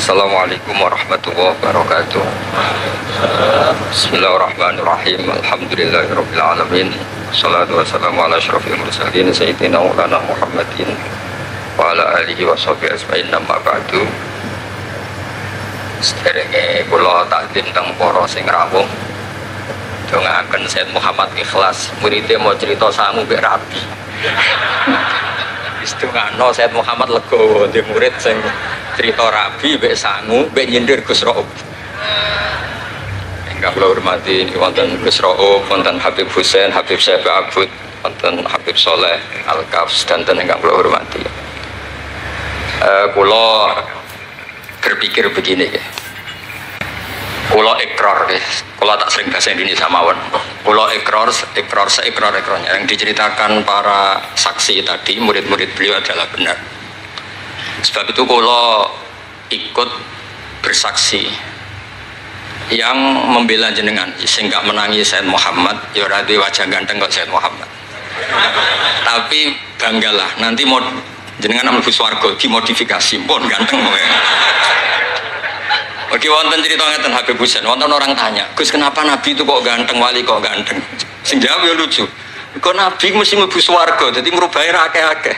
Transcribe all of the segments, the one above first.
Assalamualaikum warahmatullahi wabarakatuh. Bismillahirrahmanirrahim. Alhamdulillahirabbil alamin. Wassalatu wassalamu ala asyrofil mursalin sayyidina Maulana Muhammadin wa ala alihi wa sahbihi ajmain. Amma ba'du. Sederenge kula takdim teng para sing rawuh. Dongaaken Sayyid Muhammad Ikhlas, muridé mau cerita sangu mbek rabi. Wis dongano Sayyid Muhammad legowo di murid sing cerita rabi mbek sangu mbek nyindir Gus Raub. Ingkang kula hormati wonten Gus Raub, wonten Habib Husain, Habib Syekh Abud, wonten Habib Soleh Al-Kafs dan ingkang kula hormati. Kula berpikir begini ya. Kula ikrar ya. Kula tak sering bahasa Indonesia mawon. Kula ikrar yang diceritakan para saksi tadi, murid-murid beliau adalah benar. Sebab itu kula ikut bersaksi yang membela jenengan sehingga menangi Sayyid Muhammad ya ora duwe wajah ganteng kok Sayyid Muhammad. Tapi banggalah nanti mau jenengan mlebu swarga dimodifikasi pun ganteng kowe. Oke, wonten cerita ngeten Habib Husain, wonten orang tanya, "Gus, kenapa Nabi itu kok ganteng, wali kok ganteng?" Sing jawab ya lucu. Kok Nabi mesti mlebu swarga, dadi ngrubahi ra akeh-akeh.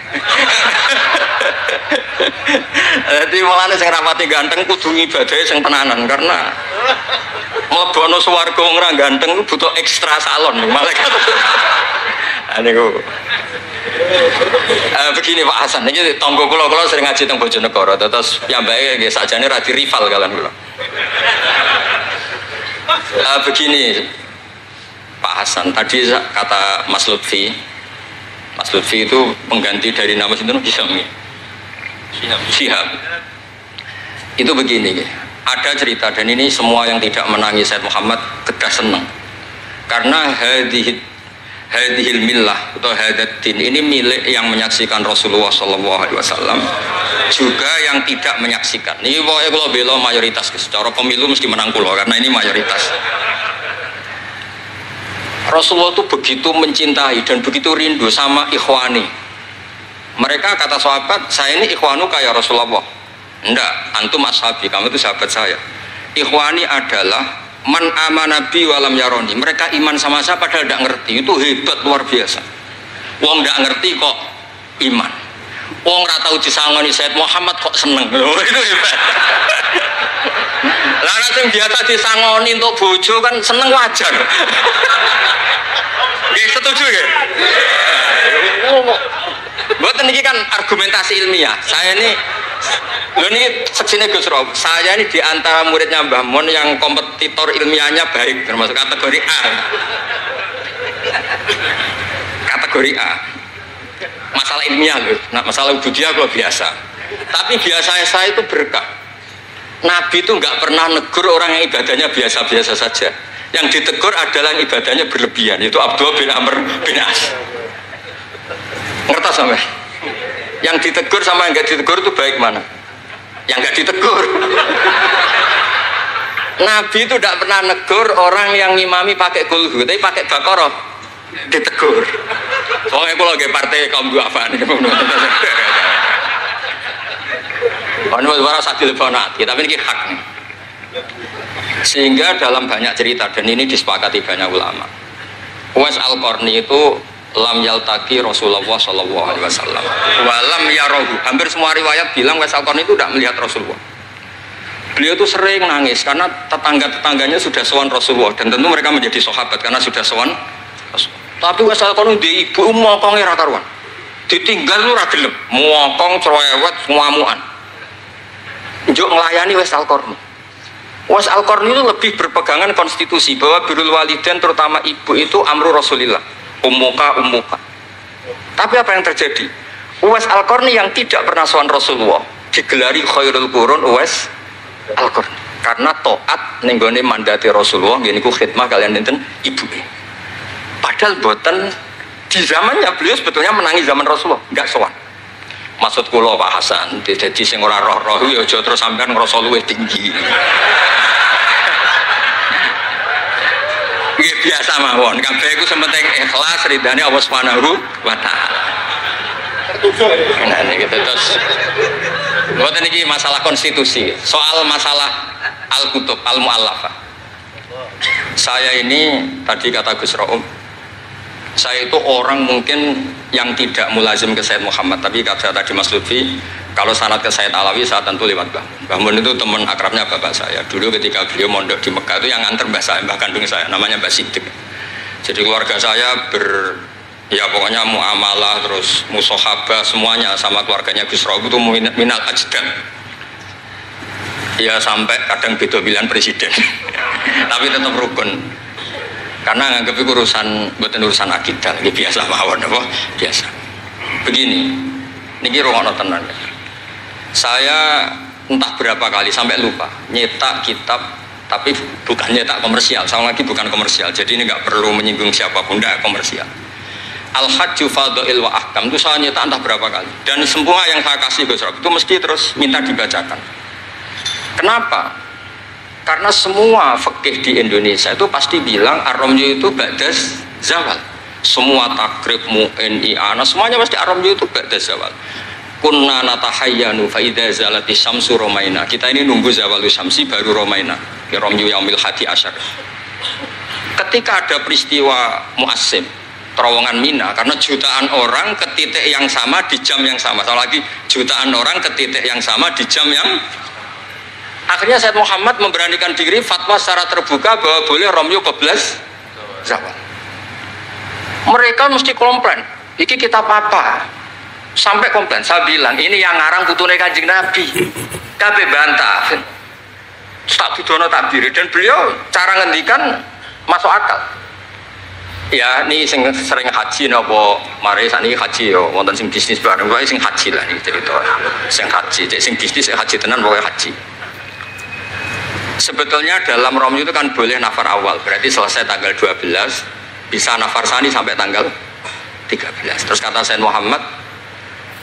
Dadi mulane sing rapati ganteng kudu ngibadahe sing tenanan karena mlebono swarga wong ora ganteng butuh ekstra salon malaikat. Niku. Begini Pak Hasan, ini tonggo kula sering ngaji teng Bojonegoro, terus piyambake nggih sakjane ra di rival kalian kula. Begini Pak Hasan, tadi kata Mas Lutfi itu pengganti dari nama sinten Syihab. Itu begini, ada cerita dan ini semua yang tidak menangis Sayyid Muhammad kedah senang. Karena hadhil millah atau hadatin ini milik yang menyaksikan Rasulullah SAW juga yang tidak menyaksikan. Ini pokoknya kalau bela mayoritas, secara pemilu mesti menang pulau karena ini mayoritas. Rasulullah itu begitu mencintai dan begitu rindu sama ikhwani. Mereka kata sahabat, saya ini ikhwanu kayak Rasulullah. Enggak, antum ashabi, kamu itu sahabat saya. Ikhwani adalah man amana bi walam yaroni. Mereka iman sama saya padahal tidak ngerti. Itu hebat luar biasa. Wong tidak ngerti kok iman. Wong ora tau disangoni Sayyid Muhammad kok seneng. Loh, itu hebat. Lah sing biasa disangoni untuk bojo kan seneng wajar. Nggih setuju ya? Mboten iki kan argumentasi ilmiah. Saya ini lho ini seksine Gus Rob. Saya ini di antara muridnya Mbah Mun yang kompetitor ilmiahnya baik, termasuk kategori A. Kategori A. Masalah ilmiah loh. Nah, masalah ubudiyah kalau biasa. Tapi biasanya saya itu berkah. Nabi itu nggak pernah negur orang yang ibadahnya biasa-biasa saja. Yang ditegur adalah yang ibadahnya berlebihan. Itu Abdullah bin Amr bin As. Ngerti sampai? Yang ditegur sama yang nggak ditegur itu baik mana? Yang nggak ditegur. Nabi itu tidak pernah negur orang yang ngimami pakai kulhu, tapi pakai bakoroh ditegur. Soalnya kalau lagi partai kaum duafa nih, ini suara satu lebanati, tapi ini hak nih. Sehingga dalam banyak cerita dan ini disepakati banyak ulama. Uwais Al-Qarni itu lam yaltaqi Rasulullah sallallahu alaihi wasallam wa lam yarahu. Hampir semua riwayat bilang Uwais Al-Qarni itu tidak melihat Rasulullah. Beliau itu sering nangis karena tetangga-tetangganya sudah sowan Rasulullah dan tentu mereka menjadi sahabat karena sudah sowan. Tapi Uwais Al-Qarni di ibu mokong ra karuan. Ditinggal lu ra gelem, mokong cerewet ngamukan. Njuk nglayani Uwais Al-Qarni. Uwais Al-Qarni itu lebih berpegangan konstitusi bahwa birrul walidain terutama ibu itu amru Rasulillah. Ummuka. Tapi apa yang terjadi? Uwais Al-Qarni yang tidak pernah sowan Rasulullah digelari khairul qurun Uwais Al-Qarni karena taat ning gone mandate Rasulullah ngene iku khidmah kalian enten ibu. Padahal boten di zamannya beliau sebetulnya menangi zaman Rasulullah, enggak sowan. Maksud kula Pak Hasan, dadi sing ora roh-roh ya aja terus sampean ngrasa luwih tinggi. Nggih biasa mawon, kabeh iku sementing ikhlas ridane Allah Subhanahu wa taala. Tertuju. Nah niki terus Buat ini masalah konstitusi, soal masalah al-kutub, al-mu'allafah. Saya ini tadi kata Gus Raum, saya itu orang mungkin yang tidak mulazim ke Sayyid Muhammad, tapi kata tadi Mas Lutfi, kalau sanad ke Sayyid Alawi saya tentu lewat Mbah Mun itu teman akrabnya bapak saya. Dulu ketika beliau mondok di Mekah itu yang nganter mbah saya, mbah kandung saya, namanya Mbah Siddiq. Jadi keluarga saya ya pokoknya muamalah terus musohabah semuanya sama keluarganya Gus Raub itu minal ajdam. Ya sampai kadang beda pilihan presiden. Tapi tetap rukun. Karena nganggep itu urusan akidah, ini biasa mawon apa? Biasa. Begini, niki rungokno tenan. Saya entah berapa kali sampai lupa nyetak kitab, tapi bukan nyetak komersial. Sama lagi bukan komersial. Jadi ini nggak perlu menyinggung siapapun, nggak komersial. Al-Hajju Fadha'il wa Ahkam itu saya nyetak entah berapa kali. Dan semua yang saya kasih Gus Rob itu mesti terus minta dibacakan. Kenapa? Karena semua fikih di Indonesia itu pasti bilang ar-ramyu itu ba'das zawal. Semua takrib mu'in i'ana semuanya pasti ar-ramyu itu ba'das zawal. Kunna natahayyanu fa idza zalati syamsu romaina. Kita ini nunggu zawalu syamsi baru romaina. Ki ramyu yaumil hadi asyar. Ketika ada peristiwa mu'assim terowongan Mina, karena jutaan orang ke titik yang sama di jam yang sama. Soal lagi jutaan orang ke titik yang sama di jam yang akhirnya Sayyid Muhammad memberanikan diri fatwa secara terbuka bahwa boleh romyu keblas zawal. Mereka mesti komplain, iki kita apa? Sampai komplain, saya bilang ini yang ngarang putune Kanjeng Nabi. Kabeh bantah. Tak bidono takbir dan beliau cara ngendikan masuk akal. Ya, ini sering haji napa mari sakniki haji ya wonten sing bisnis bareng wae sing haji lah niki cerita. Sing haji, sing bisnis haji tenan pokoke haji. Sebetulnya dalam romyu itu kan boleh nafar awal, berarti selesai tanggal 12 bisa nafar sani sampai tanggal 13. Terus kata Sayyid Muhammad,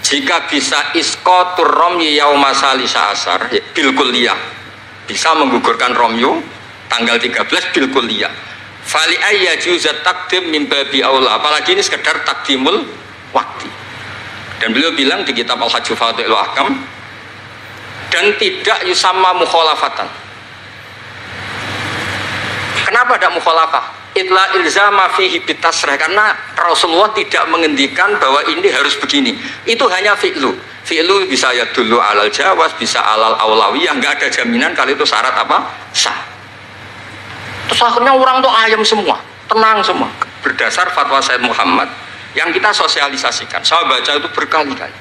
jika bisa isqatur romyi yauma salisa asar bil kulliyah, bisa menggugurkan romyu tanggal 13 bil kulliyah. Fali ayya juzat takdim min babi aula, apalagi ini sekedar takdimul waktu. Dan beliau bilang di kitab Al-Hajju Fadha'il wa Ahkam, dan tidak yusamma mukhalafatan. Kenapa tidak mukhalafah? Itla ilzama fihi bitasrah, karena Rasulullah tidak mengendikan bahwa ini harus begini. Itu hanya fi'lu. Fi'lu bisa ya dulu alal jawaz, bisa alal aulawiyah, nggak ada jaminan kalau itu syarat apa? Sah. Terus akhirnya orang tuh ayam semua, tenang semua. Berdasar fatwa Sayyid Muhammad yang kita sosialisasikan. Saya baca itu berkali-kali.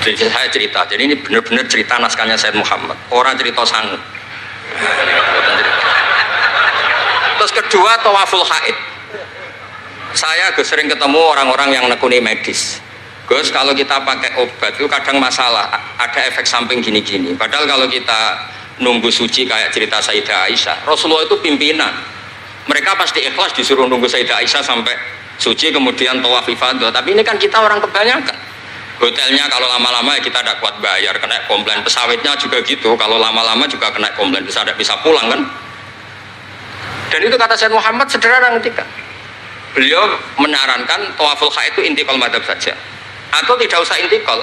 Jadi saya cerita, jadi ini benar-benar cerita naskahnya Sayyid Muhammad. Orang cerita sanggup. Terus kedua, tawaful haid. Saya sering ketemu orang-orang yang nekuni medis. Gus, kalau kita pakai obat itu kadang masalah, ada efek samping gini-gini. Padahal kalau kita nunggu suci kayak cerita Sayyidah Aisyah, Rasulullah itu pimpinan. Mereka pasti ikhlas disuruh nunggu Sayyidah Aisyah sampai suci kemudian tawaf ifadah. Tapi ini kan kita orang kebanyakan. Hotelnya kalau lama-lama ya kita tidak kuat bayar, kena komplain. Pesawatnya juga gitu, kalau lama-lama juga kena komplain, tidak bisa pulang kan. Dan itu kata Sayyid Muhammad sederhana ngendikan. Beliau menyarankan tawaful haid itu intikal madhab saja, atau tidak usah intikal.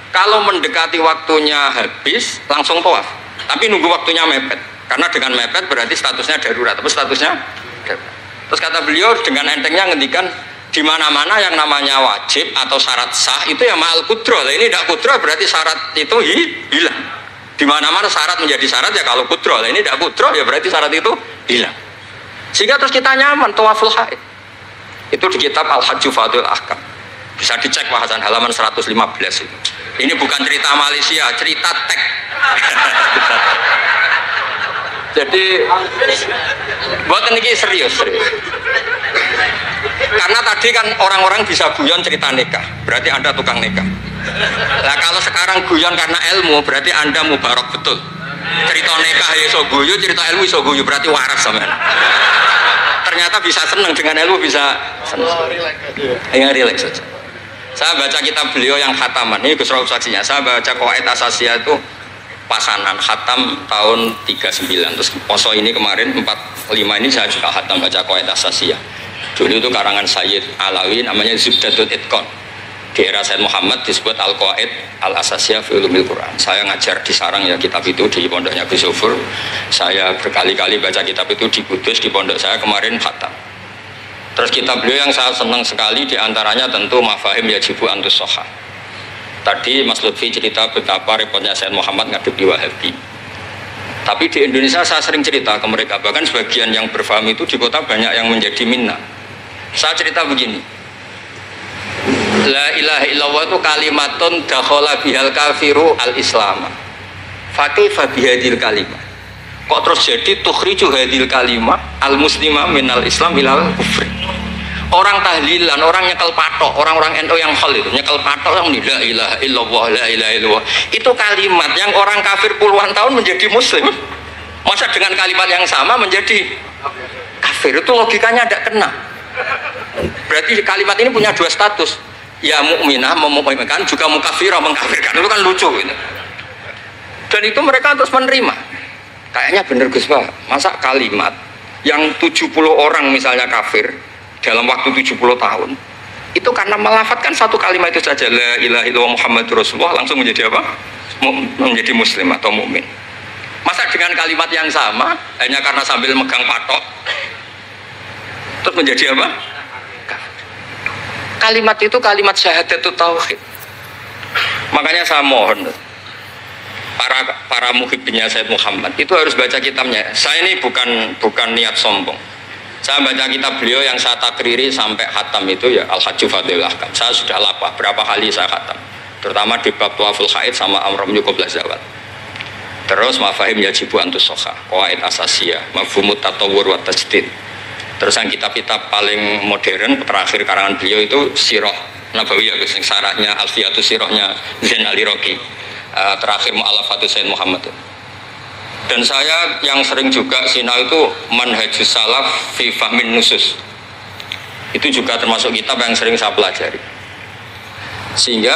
Kalau mendekati waktunya habis langsung tawaf, tapi nunggu waktunya mepet. Karena dengan mepet berarti statusnya darurat, tapi statusnya darurat. Terus kata beliau dengan entengnya ngendikan, di mana-mana yang namanya wajib atau syarat sah itu ya ma'al kudroh. Ini tidak kudroh berarti syarat itu hilang. Di mana-mana syarat menjadi syarat ya kalau kudroh. Ini tidak kudroh ya berarti syarat itu hilang. Sehingga terus kita nyaman tawaful haid. Itu di kitab Al-Hajju Fadha'il Ahkam. Bisa dicek bahasan halaman 115 itu. Ini bukan cerita Malaysia, cerita tek. Jadi buat ini serius. Karena tadi kan orang-orang bisa guyon cerita nikah, berarti Anda tukang nikah. Nah kalau sekarang guyon karena ilmu, berarti Anda mubarak betul. Cerita nikah iso guyu, cerita ilmu iso guyu, berarti waras sampean. Ternyata bisa senang dengan ilmu, bisa senang. Ya relax saja. Saya baca kitab beliau yang khataman, ini Gus Rauf saksinya. Saya baca Qawaid Asasiyah itu pasanan khatam tahun 39. Terus poso ini kemarin 45 ini saya juga khatam baca Qawaid Asasiyah. Dulu itu karangan Sayyid Alawi namanya Zubdatul Itqan. di era Sayyid Muhammad disebut Al-Qawaid Al-Asasiyah fi Ulumil Quran. Saya ngajar di Sarang ya kitab itu di pondoknya Gus Sufur. Saya berkali-kali baca kitab itu di Kudus di pondok saya kemarin khatam. Terus kitab beliau yang saya senang sekali diantaranya tentu Mafahim Yajibu Antus Soha. Tadi Mas Lutfi cerita betapa repotnya Sayyid Muhammad ngadepi Wahabi. Tapi di Indonesia saya sering cerita ke mereka, bahkan sebagian yang berfaham itu di kota banyak yang menjadi minna. Saya cerita begini, la ilaha illallah itu kalimatun dakhala bihal kafiru al-islam. Fakaifa bihadil kalimah. Kok terus jadi tukhriju hadil kalimah al-muslimah minal islam ilal kufri. Orang tahlilan, orang nyekel patok, orang-orang NU yang khol itu nyekel patok yang la ilaha illallah, la ilaha illallah. Itu kalimat yang orang kafir puluhan tahun menjadi muslim. Masa dengan kalimat yang sama menjadi kafir? Itu logikanya tidak kena. Berarti kalimat ini punya dua status. Ya mukminah memukminkan, juga mukafirah mengkafirkan. Itu kan lucu gitu. Dan itu mereka terus menerima. Kayaknya bener Gus Pak. Masa kalimat yang 70 orang misalnya kafir dalam waktu 70 tahun itu karena melafatkan satu kalimat itu saja, la ilaha illallah Muhammadur Rasulullah, langsung menjadi apa? Menjadi muslim atau mukmin. Masa dengan kalimat yang sama hanya karena sambil megang patok terus menjadi apa? Kalimat itu kalimat syahadatut tauhid. Makanya saya mohon para muhibbinya Sayyid Muhammad itu harus baca kitabnya. Saya ini bukan niat sombong. Saya baca kitab beliau yang saya takriri sampai khatam itu ya Al-Hajju Fadlul Ahkam. Saya sudah lapah berapa kali saya khatam. Terutama di bab Tawaful Haid sama Amram Yukobla Zawat. Terus Mafahim Yajibu Antus Soha, Qawaid Asasiyah, Mafhumut Tatawur wa Tajdid. Terus yang kitab-kitab paling modern terakhir karangan beliau itu Sirah Nabawiyah, sarahnya Alfiyatus Sirahnya Zain Al-Iraqi. Terakhir Mu'alafatus Sayyid Muhammad. Dan saya yang sering juga sinau itu Manhajus Salaf fi Fahmin Nusus. Itu juga termasuk kitab yang sering saya pelajari. Sehingga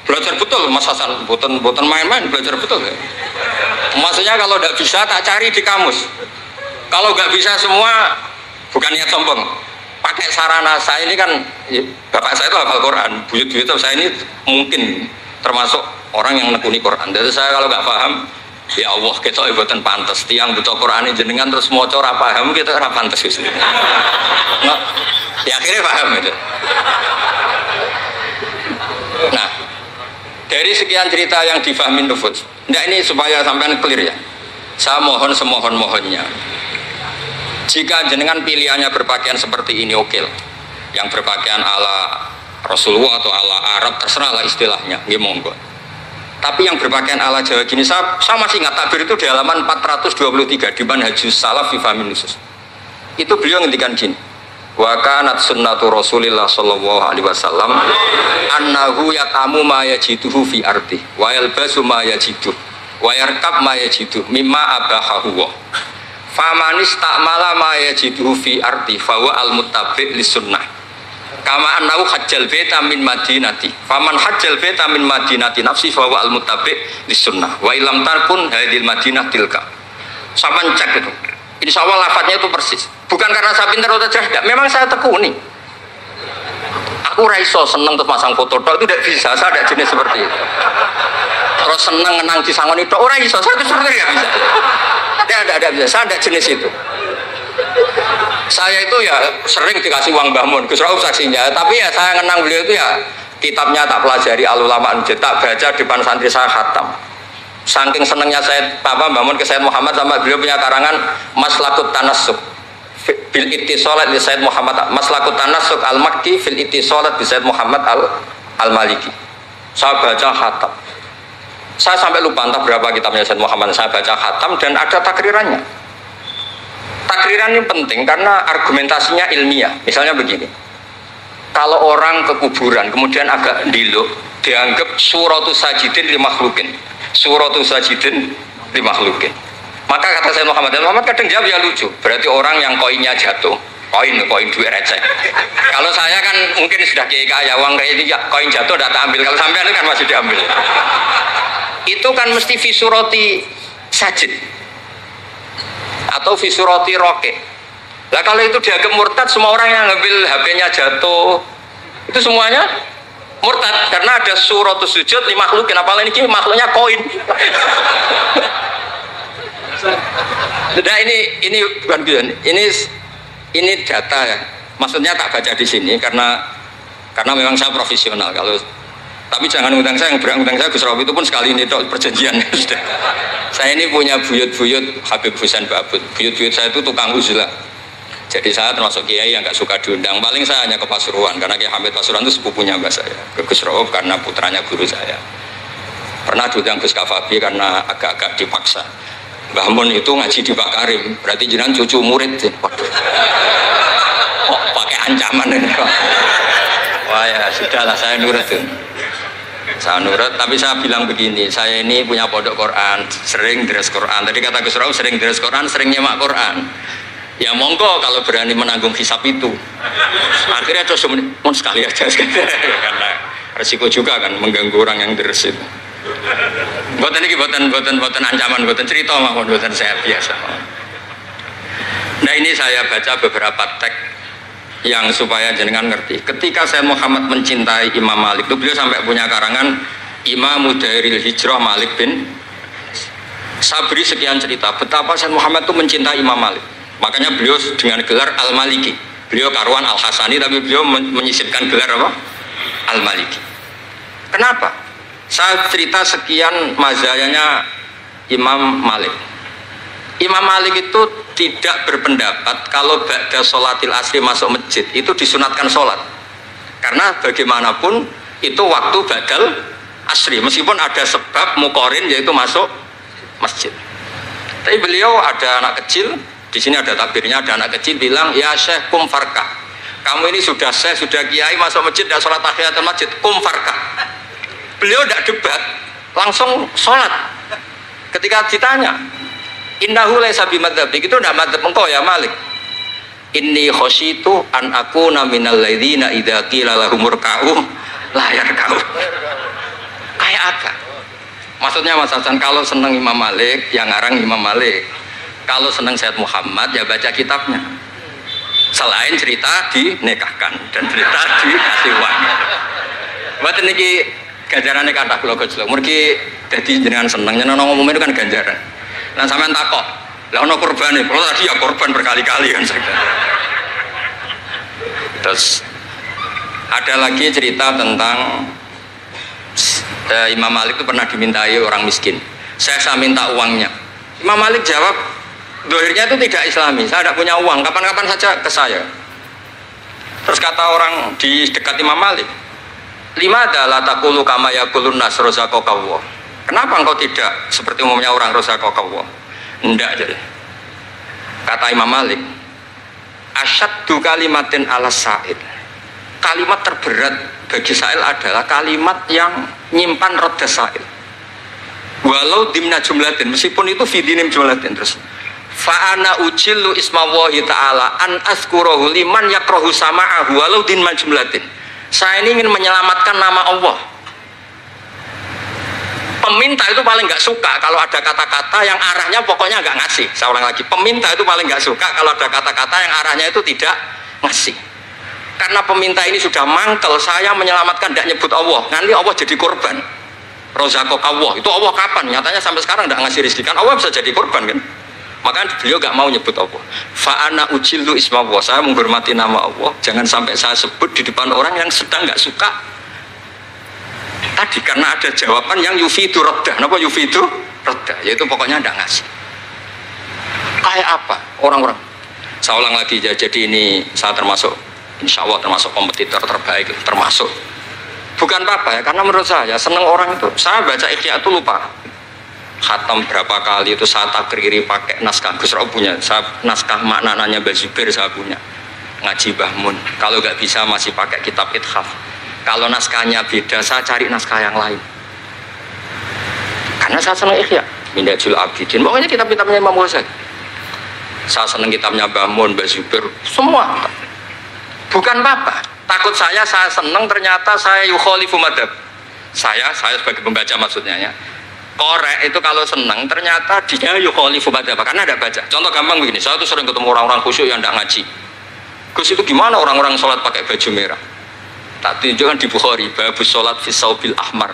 belajar betul Mas Hasan, bukan main-main, belajar betul ya. Maksudnya kalau tidak bisa tak cari di kamus. Kalau nggak bisa semua bukan niat sombong. Pakai sarana saya ini kan bapak saya itu hafal Quran, buyut-buyut saya ini mungkin termasuk orang yang nekuni Quran. Jadi saya kalau nggak paham, ya Allah kita ibadah pantas. Tiang butuh Quran jenengan terus mau ora paham kita ora pantas wis. Nah, ya akhirnya paham itu. Nah, dari sekian cerita yang difahami nufus, nah ini supaya sampean clear ya. Saya mohon semohon-mohonnya. Jika jenengan pilihannya berpakaian seperti ini oke lah. Yang berpakaian ala Rasulullah atau ala Arab terserahlah istilahnya, nggih monggo. Tapi yang berpakaian ala Jawa gini, saya masih ingat takbir itu di halaman 423 di Manhajus Salaf fi Fahmin Nusus. Itu beliau ngendikan gini. Wa kanat sunnatu Rasulillah sallallahu alaihi wasallam annahu yatamu ma yajiduhu fi ardi wa yalbasu ma yajidu wa yarkab ma yajidu mimma abahahu wa famanis ta'mala ma yajiduhu fi ardi fa huwa al-muttabi' lis-sunnah kama annahu hajjal baita min madinati faman hajjal baita min madinati nafsi fa huwa al-muttabi' lis-sunnah wa ilam tarkun hadil madinah tilka. Sampeyan cek itu. Insya Allah lafadznya itu persis. Bukan karena saya pintar atau cerdas, memang saya tekuni. Aku raiso seneng terus pasang foto tok itu tidak bisa, saya tidak jenis seperti itu. Terus seneng ngenang di sangon itu, orang iso, saya itu seperti tidak bisa. Tidak bisa, saya tidak jenis itu. Saya itu ya sering dikasih uang Mbah Mun, Gus Rauf saksinya. Tapi ya saya ngenang beliau itu ya kitabnya tak pelajari al-ulama tak baca depan santri saya khatam. Saking senengnya saya Mbah Mun ke Sayyid Muhammad sama beliau punya karangan Maslakut Tanassuk bil ittisalat li Sayyid Muhammad, Maslakut Tanassuk al-Makki fil ittisalat bi Sayyid Muhammad al-Maliki. Saya baca khatam. Saya sampai lupa entah berapa kitabnya Sayyid Muhammad. Saya baca khatam dan ada takrirannya. Takriran ini penting karena argumentasinya ilmiah. Misalnya begini. Kalau orang ke kuburan kemudian agak ndiluk, dianggap suratus sajidin li makhlukin. Suratus sajidin li makhlukin. Maka kata Sayyid Muhammad kadang jawab ya lucu. Berarti orang yang koinnya jatuh, koin duit receh. Kalau saya kan mungkin sudah kaya uang kayak itu ya, koin jatuh tidak ambil. Kalau sampai itu kan masih diambil. Itu kan mesti fisuroti sajid atau fisuroti roket. Lah kalau itu dianggap murtad, semua orang yang ngambil HP-nya jatuh, itu semuanya Murtad karena ada suratus sujud li makhlukin, apalagi ini makhluknya koin. Nah ini bukan gitu. Ini data ya. Maksudnya tak baca di sini karena memang saya profesional. Kalau tapi jangan undang saya, yang berang undang saya Gus Rawi itu pun sekali ini dok perjanjian. Saya ini punya buyut-buyut Habib Husain Babut. Buyut-buyut saya itu tukang uzlah. Jadi saya termasuk kiai yang nggak suka diundang. Paling saya hanya ke Pasuruan karena Kiai Hamid Pasuruan itu sepupunya mbak saya. Ke Gus Rawi karena putranya guru saya. Pernah diundang Gus Kafabi karena agak-agak dipaksa. Mbah Mun itu ngaji di Pak Karim, berarti jenengan cucu murid. Waduh. Kok pakai ancaman ini kok. Wah ya sudahlah saya nurut tuh. Saya nurut, tapi saya bilang begini, saya ini punya pondok Quran, sering deres Quran. Tadi kata Gus Rauf sering deres Quran, sering nyemak Quran. Ya monggo kalau berani menanggung hisab itu. Akhirnya terus pun sekali aja karena resiko juga kan mengganggu orang yang deres itu. Buatan ini buatan ancaman, buatan cerita mawon, buatan saya biasa. Nah ini saya baca beberapa teks yang supaya jenengan ngerti. Ketika Sayyid Muhammad mencintai Imam Malik itu beliau sampai punya karangan Imam Mudairil Hijrah Malik bin Sabri, sekian cerita betapa Sayyid Muhammad itu mencintai Imam Malik. Makanya beliau dengan gelar Al-Maliki. Beliau karuan Al-Hasani tapi beliau menyisipkan gelar apa? Al-Maliki. Kenapa? Saya cerita sekian mazayanya Imam Malik. Imam Malik itu tidak berpendapat kalau ba'da sholatil asri masuk masjid itu disunatkan sholat, karena bagaimanapun itu waktu ba'dal asri meskipun ada sebab mukorin yaitu masuk masjid. Tapi beliau ada anak kecil, di sini ada takbirnya, ada anak kecil bilang ya syekh kum farka, kamu ini sudah syekh sudah kiai masuk masjid dan sholat tahiyatul masjid, kum farka. Beliau tidak debat, langsung sholat. Ketika ditanya innahu laisa bimadzhabik, itu tidak madzhab engkau ya Malik. Inni khasyitu an akuna minal ladzina idza qila lahum murka'u la yarka'u. Kayak apa? Maksudnya Mas Hasan kalau senang Imam Malik yang ngarang Imam Malik. Kalau senang Sayyid Muhammad ya baca kitabnya. Selain cerita dinikahkan dan cerita dikasih uang. Buat niki ganjarane kathah kula gojlok. Mergi dadi jenengan seneng nyeneng ngomong itu kan ganjaran. Nah sampean takok, lah ono korbane, kalau tadi ya korban berkali-kali kan saya. Terus ada lagi cerita tentang Imam Malik itu pernah dimintai orang miskin. Saya minta uangnya. Imam Malik jawab, dohirnya itu tidak Islami. Saya tidak punya uang, kapan-kapan saja ke saya. Terus kata orang di dekat Imam Malik, lima adalah takulu kama yakulun nas rozaqakallah. Kenapa engkau tidak seperti umumnya orang rozaqakallah? Enggak jadi. Kata Imam Malik, asyaddu kalimatin ala sa'il. Kalimat terberat bagi sa'il adalah kalimat yang nyimpan roda sa'il. Walau dimna jumlatin, meskipun itu fidinim jumlatin. Terus fa'ana ujillu ismawahi ta'ala an azkurahu liman yakrohu sama'ahu walau dimna jumlatin. Saya ini ingin menyelamatkan nama Allah. Peminta itu paling nggak suka kalau ada kata-kata yang arahnya pokoknya nggak ngasih. Saya ulang lagi, peminta itu paling nggak suka kalau ada kata-kata yang arahnya itu tidak ngasih. Karena peminta ini sudah mangkel, saya menyelamatkan tidak nyebut Allah, nanti Allah jadi korban. Rozaqakallah, itu Allah kapan? Nyatanya sampai sekarang tidak ngasih rezeki, kan Allah bisa jadi korban kan? Makanya beliau nggak mau nyebut Allah. Fa'ana ujillu ismawah, saya menghormati nama Allah, jangan sampai saya sebut di depan orang yang sedang nggak suka. Tadi karena ada jawaban yang yufidu rodda. Kenapa yufidu rodda? Yaitu pokoknya tidak ngasih. Kayak apa orang-orang? Saya ulang lagi ya, jadi ini saya termasuk, insya Allah termasuk kompetitor terbaik, termasuk. Bukan apa ya, karena menurut saya senang orang itu. Saya baca Ikhya itu lupa. Khatam berapa kali itu saya takriri pakai naskah Gus Rauf punya. Saya naskah maknanya Mbah Zubair saya punya. Ngaji Mbah Mun. Kalau nggak bisa masih pakai kitab Ithaf. Kalau naskahnya beda, saya cari naskah yang lain. Karena saya senang Ikhya, Minhajul Abidin. Pokoknya kitab-kitabnya Imam Ghazali. Saya senang kitabnya Mbah Mun, Mbah Zubair, semua. Bukan apa-apa. Takut saya senang ternyata saya yukhalifu madhab. Saya sebagai pembaca maksudnya ya. Korek itu kalau senang ternyata dia yukhalifu madhab. Karena ada baca. Contoh gampang begini, saya tuh sering ketemu orang-orang khusyuk yang tidak ngaji. Gus itu gimana orang-orang sholat pakai baju merah? Tak tunjukkan di Bukhari, babus sholat fi saubil ahmar.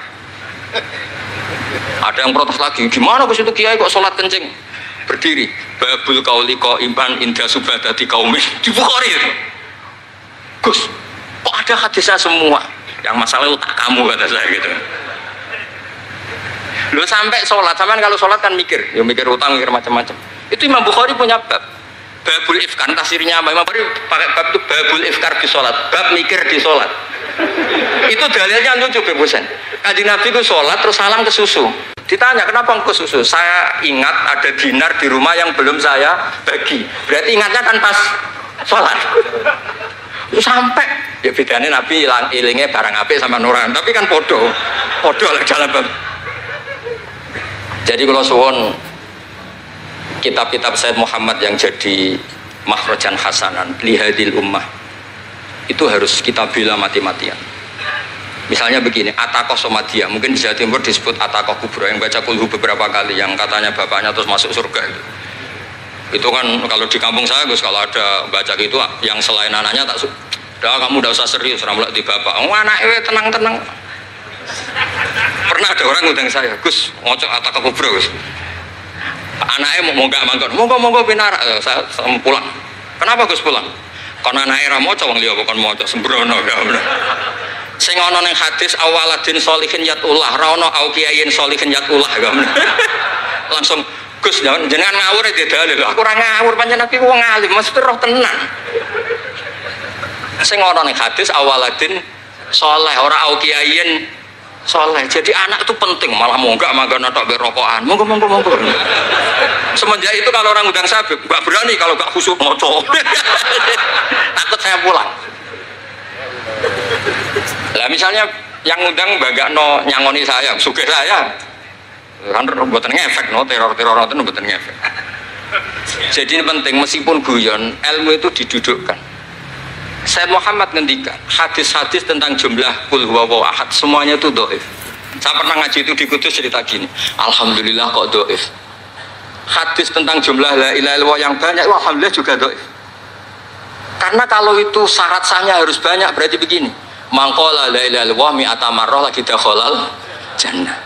Ada yang protes lagi, gimana Gus itu kiai kok sholat kencing? Berdiri, babul qauli qaiman inda subadati qaumin di Bukhari. Gus, kok ada hadisnya semua? Yang masalah itu tak kamu kata saya gitu. Lu sampai sholat, sampean kalau sholat kan mikir, ya mikir utang, mikir macam-macam. Itu Imam Bukhari punya bab, babul ifkar, tafsirnya apa? Imam Bukhari pakai bab itu babul ifkar di sholat, bab mikir di sholat. Itu dalilnya lucu Bebusen. Kanjeng Nabi itu sholat terus salam ke susu. Ditanya kenapa ke susu? Saya ingat ada dinar di rumah yang belum saya bagi. Berarti ingatnya kan pas sholat. Itu sampai ya bedanya Nabi ilingnya barang apik sama nuran, tapi kan podo lah dalam bab. Jadi kalau suwon kitab-kitab Sayyid Muhammad yang jadi makhrajan hasanan lihadil ummah itu harus kita bela mati-matian. Misalnya begini, Atakoh Somadiyah, mungkin di Jawa Timur disebut Atakoh Kubro, yang baca kulhu beberapa kali, yang katanya bapaknya terus masuk surga itu. Itu kan kalau di kampung saya Gus, kalau ada baca gitu yang selain anaknya tak udah kamu udah usah serius ramlah di bapak. Oh anaknya tenang-tenang. Pernah ada orang ngundang saya, Gus, ngocok Atakoh Kubro Gus. Anaknya mau nggak mangkon, monggo pinar, saya pulang. Kenapa Gus pulang? Karena anaknya ramoco wong liya bukan moco sembrono ya. Sing ana ning hadis awaladin sholihin yatullah, ra ono au kiyayin sholihin yatullah ya. Langsung Gus jenengan ngawur iki dalil. Aku ora ngawur pancen aku wong alim, mesti roh tenan. Sing ana ning hadis awaladin sholeh ora au kiyayin soleh. Jadi anak itu penting, malah mau enggak makan atau berokokan. Monggo. Semenjak itu kalau orang undang saya enggak berani kalau enggak khusyuk moco. Takut saya pulang. Lah misalnya yang undang bagakno nyangoni saya, sugih saya. Kan mboten ngefek no, teror itu mboten ngefek. Jadi ini penting, meskipun guyon, ilmu itu didudukkan. Sayyid Muhammad ngendikan hadis-hadis tentang jumlah kul huwallahu ahad semuanya itu dhaif. Saya pernah ngaji itu di Kudus cerita gini, alhamdulillah kok dhaif. Hadis tentang jumlah la ilaha illallah yang banyak alhamdulillah juga dhaif. Karena kalau itu syarat sahnya harus banyak, berarti begini, mangqala la ilaha illallah mi'ata marrah lagi dakhalal jannah.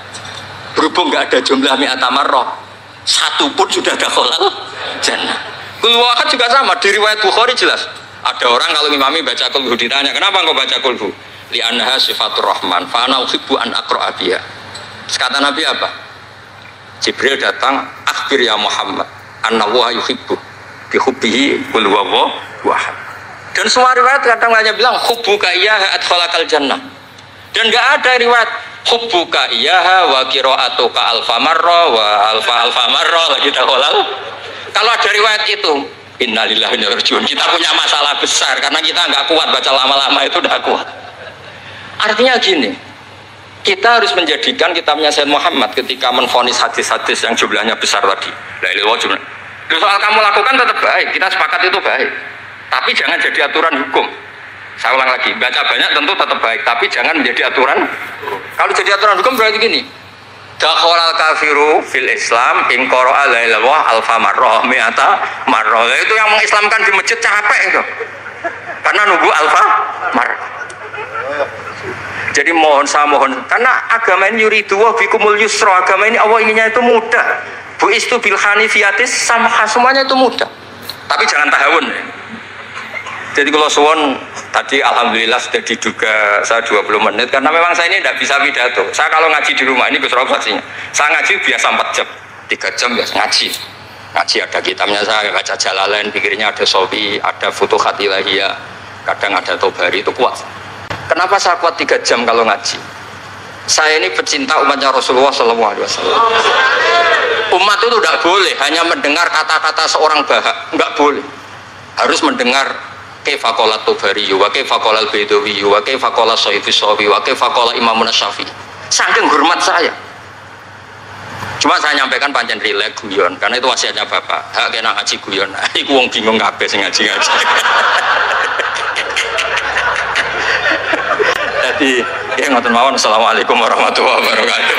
Berhubung enggak ada jumlah mi'ata marrah, satu pun sudah dakhalal jannah. Kul huwallahu ahad juga sama, di riwayat Bukhari jelas. Ada orang kalau imami baca kulhu ditanya, kenapa engkau baca kulhu? Li'annaha sifatur rahman, fa'ana uhibbu an aqra'a biha. Kata Nabi apa? Jibril datang, akhbir ya Muhammad, annallaha yuhibbu bihubbihi kul huwallahu ahad. Dan semua riwayat kadang hanya bilang hubbuka iyyaha adkhalakal jannah. Dan enggak ada riwayat hubbuka iyyaha wa qira'atuka alfa marra wa alfa marra lagi dakhalal. Kalau ada riwayat itu innalillahi wa inna ilaihi raji'un. Kita punya masalah besar karena kita nggak kuat baca lama-lama itu udah kuat. Artinya gini, kita harus menjadikan kitabnya Sayyid Muhammad ketika menvonis hadis-hadis yang jumlahnya besar tadi. La ilaha illallah. Soal kamu lakukan tetap baik, kita sepakat itu baik. Tapi jangan jadi aturan hukum. Saya ulang lagi, baca banyak tentu tetap baik, tapi jangan menjadi aturan. Kalau jadi aturan hukum berarti gini. Dakhalal kafiru fil Islam in qara'a la ilaha illallah alfa marrah mi'ata marrah. Itu yang mengislamkan di masjid capek itu. Karena nunggu alfa marrah. Jadi saya mohon karena agama ini yuridu wa bikumul yusra, agama ini Allah inginnya itu mudah. Bu istu bil hanifiyatis samha, semuanya itu mudah. Tapi jangan tahawun. Jadi kalau suwon tadi alhamdulillah sudah diduga saya 20 menit karena memang saya ini tidak bisa pidato. Saya kalau ngaji di rumah ini Gus Rob saksinya. Saya ngaji biasa 4 jam, 3 jam biasa ngaji. Ngaji ada kitabnya saya baca Jalalain, pikirnya ada Sofi, ada Futuhat Ilahiyah, kadang ada Tobari, itu kuat. Kenapa saya kuat 3 jam kalau ngaji? Saya ini pecinta umatnya Rasulullah SAW. Umat itu tidak boleh hanya mendengar kata-kata seorang bahak, enggak boleh. Harus mendengar kaifa qala Tobari, wa kaifa qala Al-Baidawi, wa kaifa qala Syaifus Shafi, wa kaifa qala Imam Syafi'i. Saking hormat saya. Cuma saya nyampaikan pancen rilek guyon karena itu wasiatnya Bapak. Hak kena ngaji guyon. Iku wong bingung kabeh sing ngaji-ngaji. Jadi ya ngoten mawon. Assalamualaikum warahmatullahi wabarakatuh.